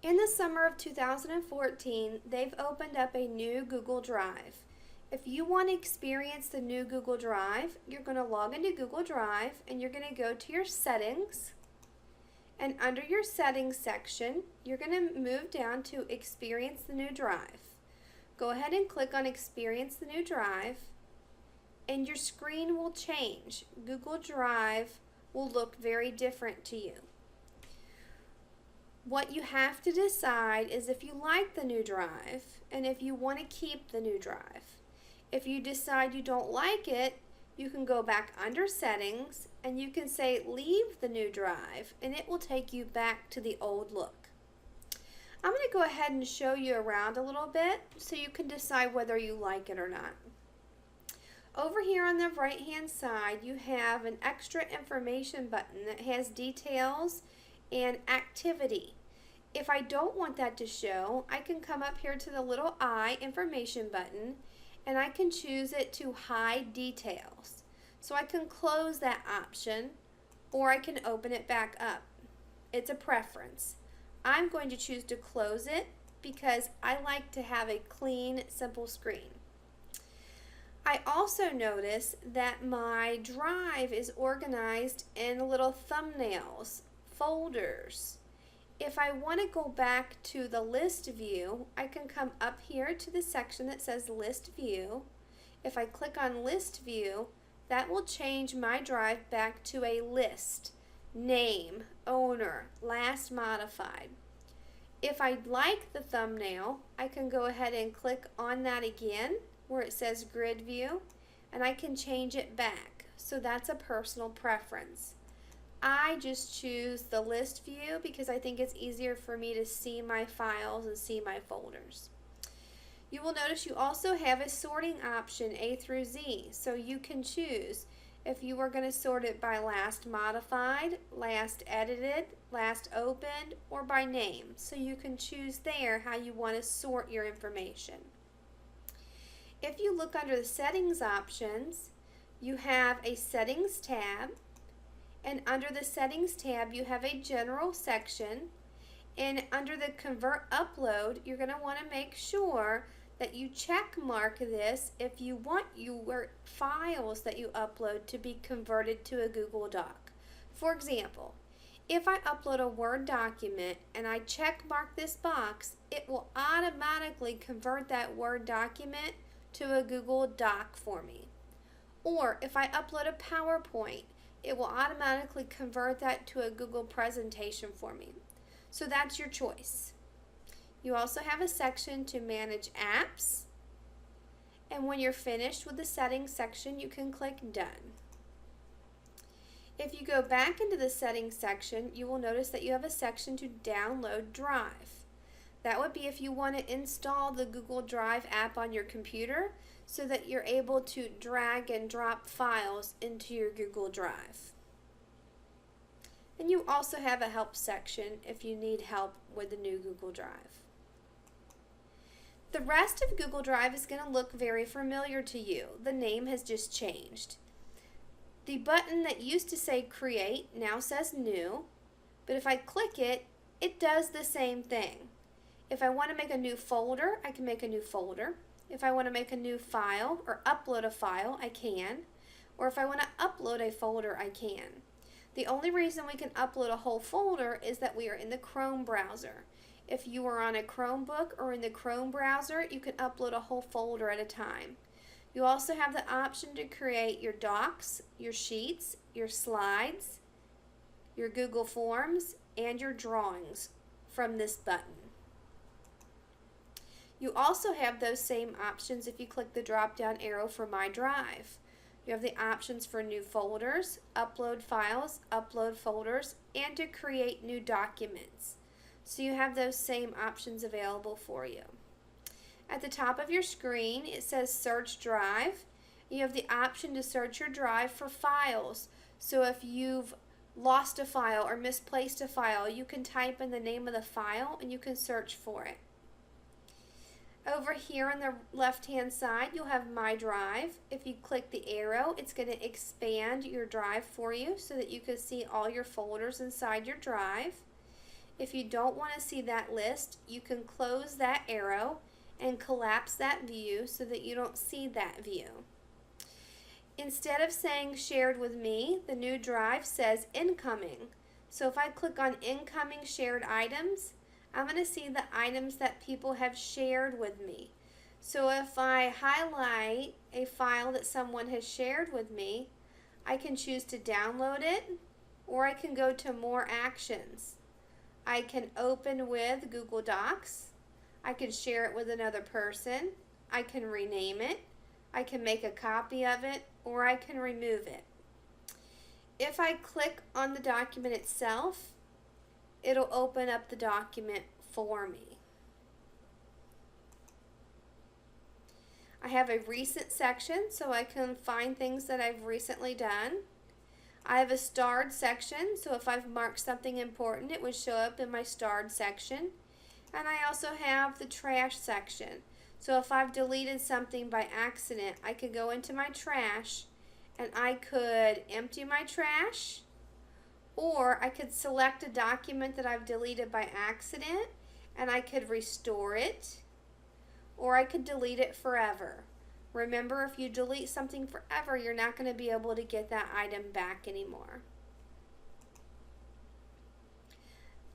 In the summer of 2014, they've opened up a new Google Drive. If you want to experience the new Google Drive, you're going to log into Google Drive and you're going to go to your settings. And under your settings section, you're going to move down to Experience the New Drive. Go ahead and click on Experience the New Drive and your screen will change. Google Drive will look very different to you. What you have to decide is if you like the new drive and if you want to keep the new drive. If you decide you don't like it, you can go back under settings and you can say leave the new drive and it will take you back to the old look. I'm going to go ahead and show you around a little bit so you can decide whether you like it or not. Over here on the right hand side you have an extra information button that has details and activity. If I don't want that to show, I can come up here to the little I information button and I can choose it to hide details. So I can close that option or I can open it back up. It's a preference. I'm going to choose to close it because I like to have a clean, simple screen. I also notice that my drive is organized in little thumbnails, folders. If I want to go back to the list view, I can come up here to the section that says list view. If I click on list view, that will change my drive back to a list, name, owner, last modified. If I like the thumbnail, I can go ahead and click on that again where it says grid view and I can change it back. So that's a personal preference. I just choose the list view because I think it's easier for me to see my files and see my folders. You will notice you also have a sorting option A through Z, so you can choose if you are going to sort it by last modified, last edited, last opened, or by name. So you can choose there how you want to sort your information. If you look under the settings options, you have a settings tab. And under the settings tab you have a general section, and under the convert upload you're going to want to make sure that you check mark this if you want your files that you upload to be converted to a Google Doc. For example, if I upload a Word document and I check mark this box, it will automatically convert that Word document to a Google Doc for me. Or if I upload a PowerPoint, it will automatically convert that to a Google presentation for me. So that's your choice. You also have a section to manage apps, and when you're finished with the settings section you can click done. If you go back into the settings section, you will notice that you have a section to download Drive. That would be if you want to install the Google Drive app on your computer so that you're able to drag and drop files into your Google Drive. And you also have a help section if you need help with the new Google Drive. The rest of Google Drive is going to look very familiar to you. The name has just changed. The button that used to say Create now says New, but if I click it, it does the same thing. If I want to make a new folder, I can make a new folder. If I want to make a new file or upload a file, I can. Or if I want to upload a folder, I can. The only reason we can upload a whole folder is that we are in the Chrome browser. If you are on a Chromebook or in the Chrome browser, you can upload a whole folder at a time. You also have the option to create your docs, your sheets, your slides, your Google Forms, and your drawings from this button. You also have those same options if you click the drop-down arrow for My Drive. You have the options for new folders, upload files, upload folders, and to create new documents. So you have those same options available for you. At the top of your screen it says Search Drive. You have the option to search your drive for files. So if you've lost a file or misplaced a file, you can type in the name of the file and you can search for it. Over here on the left hand side you'll have My Drive. If you click the arrow, it's going to expand your drive for you so that you can see all your folders inside your drive. If you don't want to see that list, you can close that arrow and collapse that view so that you don't see that view. Instead of saying shared with me, the new drive says incoming. So if I click on incoming shared items, I'm going to see the items that people have shared with me. So if I highlight a file that someone has shared with me, I can choose to download it, or I can go to more actions. I can open with Google Docs. I can share it with another person. I can rename it. I can make a copy of it, or I can remove it. If I click on the document itself, it'll open up the document for me. I have a recent section so I can find things that I've recently done. I have a starred section, so if I've marked something important, it would show up in my starred section. And I also have the trash section. So if I've deleted something by accident, I could go into my trash and I could empty my trash, or I could select a document that I've deleted by accident and I could restore it, or I could delete it forever. Remember, if you delete something forever, you're not going to be able to get that item back anymore.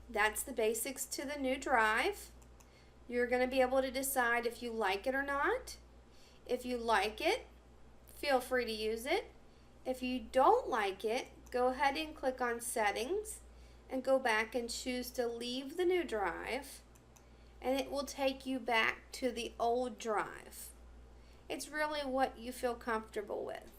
That's the basics to the new drive. You're going to be able to decide if you like it or not. If you like it, feel free to use it. If you don't like it, go ahead and click on Settings and go back and choose to leave the new drive, and it will take you back to the old drive. It's really what you feel comfortable with.